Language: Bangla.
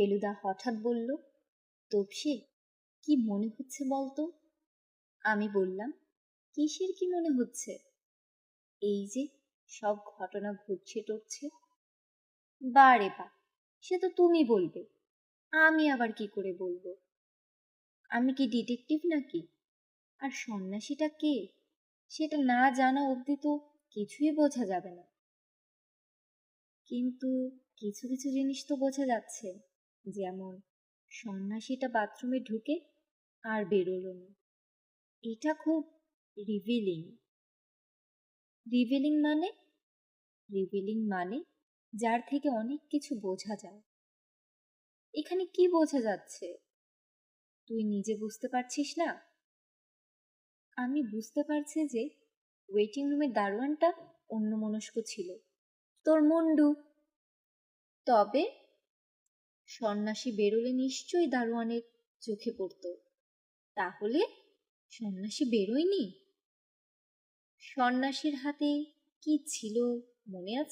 ফেলুদা হঠাৎ বলল, তপসি, কি মনে হচ্ছে বলতো? আমি বললাম, কিসের কি মনে হচ্ছে? এই যে সব ঘটনা ঘটছে টরছে। বারে বা, সে তো তুমি বলবে, আমি আবার কি করে বলবো? আমি কি ডিটেকটিভ নাকি? আর সন্ন্যাসীটা কে সেটা না জানা অবধি তো কিছুই বোঝা যাবে না। কিন্তু কিছু কিছু জিনিস তো বোঝা যাচ্ছে, যেমন সন্ন্যাসীটা বাথরুমে ঢুকে আর বেরোলো না। এটা খুব রিভিলিং। রিভিলিং মানে? রিভিলিং মানে যার থেকে অনেক কিছু বোঝা যায়। এখানে কি বোঝা যাচ্ছে তুই নিজে বুঝতে পারছিস না? আমি বুঝতে পারছি যে ওয়েটিং রুমের দারোয়ানটা অন্যমনস্ক ছিল, তোর মুন্ডু। তবে সন্ন্যাসী বেরোলে নিশ্চয়ই দারোয়ানের চোখে পড়ত। তাহলে সন্ন্যাসী বেরোয়নি? সন্ন্যাসীর হাতে কি ছিল মনে আছে?